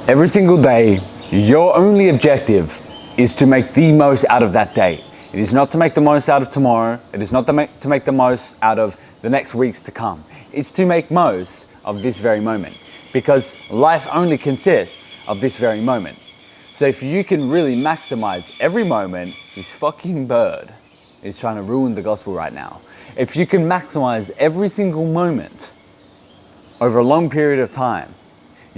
Every single day, your only objective is to make the most out of that day. It is not to make the most out of tomorrow. It is not to make the most out of the next weeks to come. It's to make most of this very moment, because life only consists of this very moment. So if you can really maximize every moment, this fucking bird is trying to ruin the gospel right now. If you can maximize every single moment over a long period of time,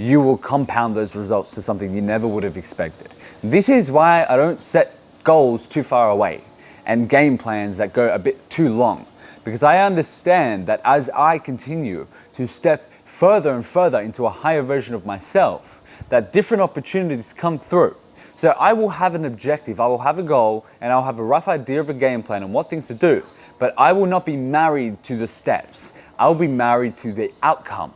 you will compound those results to something you never would have expected. This is why I don't set goals too far away and game plans that go a bit too long, because I understand that as I continue to step further and further into a higher version of myself, that different opportunities come through. So I will have an objective, I will have a goal, and I'll have a rough idea of a game plan and what things to do, but I will not be married to the steps. I will be married to the outcome.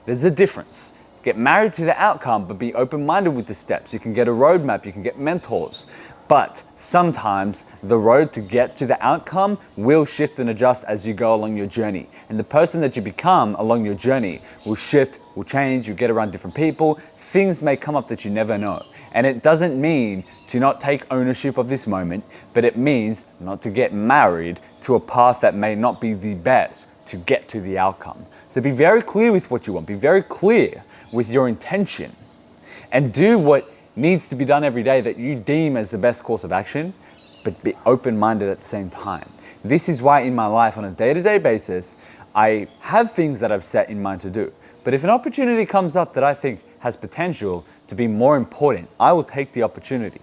There's a difference. Get married to the outcome, but be open-minded with the steps. You can get a roadmap, you can get mentors, but sometimes the road to get to the outcome will shift and adjust as you go along your journey. And the person that you become along your journey will shift, will change, you get around different people, things may come up that you never know. And it doesn't mean to not take ownership of this moment, but it means not to get married to a path that may not be the best to get to the outcome. So be very clear with what you want, be very clear with your intention, and do what needs to be done every day that you deem as the best course of action, but be open-minded at the same time. This is why in my life on a day-to-day basis, I have things that I've set in mind to do. But if an opportunity comes up that I think has potential to be more important, I will take the opportunity.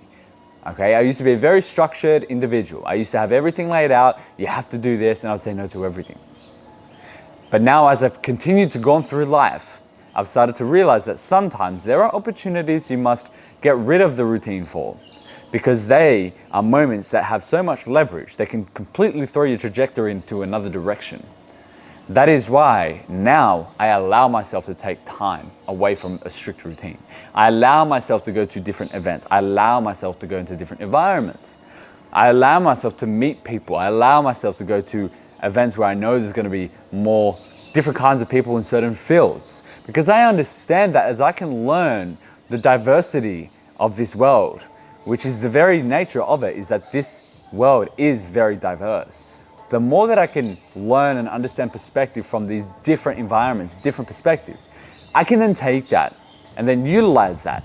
Okay, I used to be a very structured individual. I used to have everything laid out, you have to do this, and I'll say no to everything. But now as I've continued to go through life, I've started to realize that sometimes there are opportunities you must get rid of the routine for, because they are moments that have so much leverage, they can completely throw your trajectory into another direction. That is why now I allow myself to take time away from a strict routine. I allow myself to go to different events. I allow myself to go into different environments. I allow myself to meet people. I allow myself to go to events where I know there's going to be more different kinds of people in certain fields, because I understand that as I can learn the diversity of this world, which is the very nature of it, is that this world is very diverse. The more that I can learn and understand perspective from these different environments, different perspectives, I can then take that and then utilize that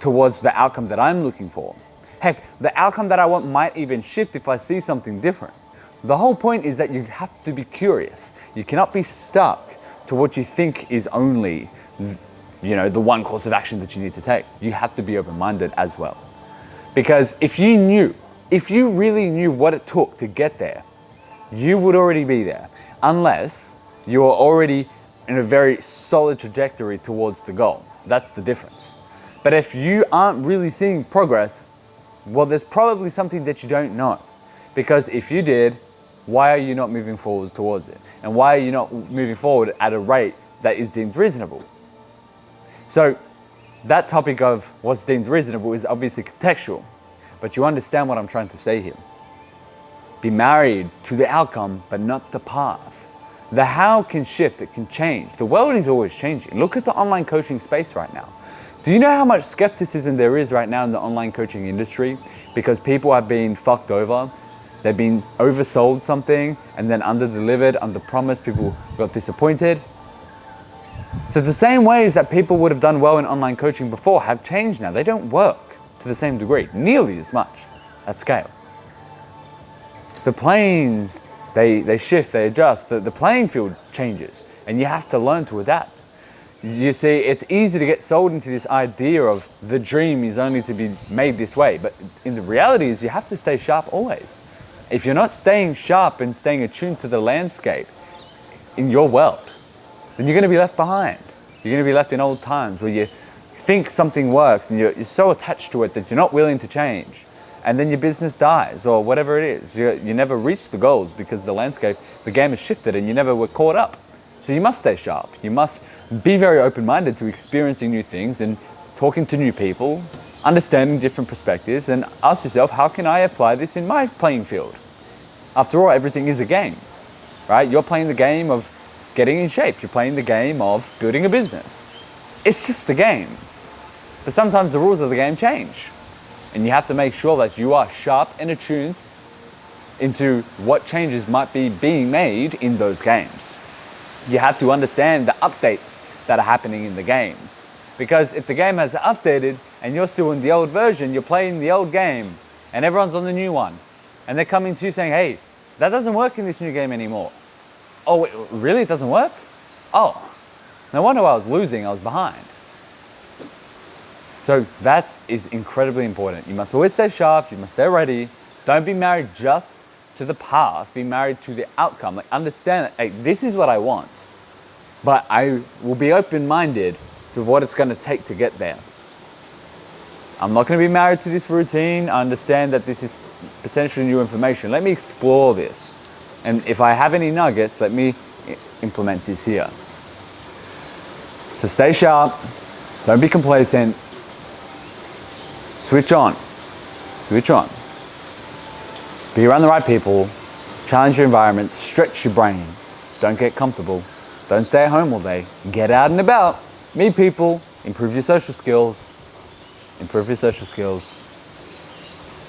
towards the outcome that I'm looking for. Heck, the outcome that I want might even shift if I see something different. The whole point is that you have to be curious. You cannot be stuck to what you think is only, the one course of action that you need to take. You have to be open-minded as well. Because if you really knew what it took to get there, you would already be there, unless you are already in a very solid trajectory towards the goal. That's the difference. But if you aren't really seeing progress, well, there's probably something that you don't know. Because if you did, why are you not moving forward towards it? And why are you not moving forward at a rate that is deemed reasonable? So that topic of what's deemed reasonable is obviously contextual, but you understand what I'm trying to say here. Be married to the outcome, but not the path. The how can shift, it can change. The world is always changing. Look at the online coaching space right now. Do you know how much skepticism there is right now in the online coaching industry? Because people have been fucked over. They've been oversold something and then under-delivered, under-promised, people got disappointed. So the same ways that people would have done well in online coaching before have changed now. They don't work to the same degree, nearly as much at scale. The planes, they shift, they adjust, the playing field changes, and you have to learn to adapt. You see, it's easy to get sold into this idea of the dream is only to be made this way, but in the reality is you have to stay sharp always. If you're not staying sharp and staying attuned to the landscape in your world, then you're going to be left behind. You're going to be left in old times where you think something works and you're so attached to it that you're not willing to change. And then your business dies or whatever it is. You never reach the goals because the landscape, the game has shifted and you never were caught up. So you must stay sharp. You must be very open-minded to experiencing new things and talking to new people, understanding different perspectives, and ask yourself, how can I apply this in my playing field? After all, everything is a game, right? You're playing the game of getting in shape. You're playing the game of building a business. It's just a game. But sometimes the rules of the game change. And you have to make sure that you are sharp and attuned into what changes might be being made in those games. You have to understand the updates that are happening in the games. Because if the game has updated and you're still in the old version, you're playing the old game and everyone's on the new one. And they're coming to you saying, hey, that doesn't work in this new game anymore. Oh, wait, really? It doesn't work? Oh, no wonder why I was losing, I was behind. So that is incredibly important. You must always stay sharp, you must stay ready. Don't be married just to the path, be married to the outcome. Like, understand that, hey, this is what I want, but I will be open-minded to what it's going to take to get there. I'm not going to be married to this routine. I understand that this is potentially new information. Let me explore this. And if I have any nuggets, let me implement this here. So stay sharp. Don't be complacent. Switch on. Switch on. Be around the right people. Challenge your environment. Stretch your brain. Don't get comfortable. Don't stay at home all day. Get out and about. Meet people. Improve your social skills. Improve your social skills.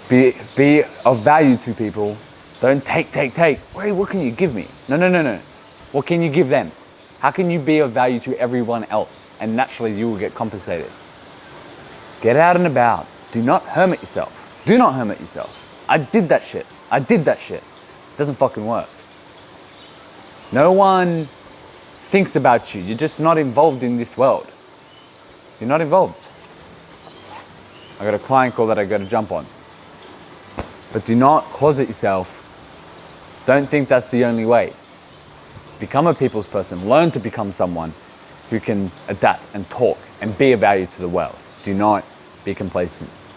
Be of value to people. Don't take. Wait, what can you give me? No. What can you give them? How can you be of value to everyone else? And naturally you will get compensated. Just get out and about. Do not hermit yourself. Do not hermit yourself. I did that shit. It doesn't fucking work. No one thinks about you. You're just not involved in this world. You're not involved. I got a client call that I got to jump on. But do not closet yourself. Don't think that's the only way. Become a people's person. Learn to become someone who can adapt and talk and be of value to the world. Do not be complacent.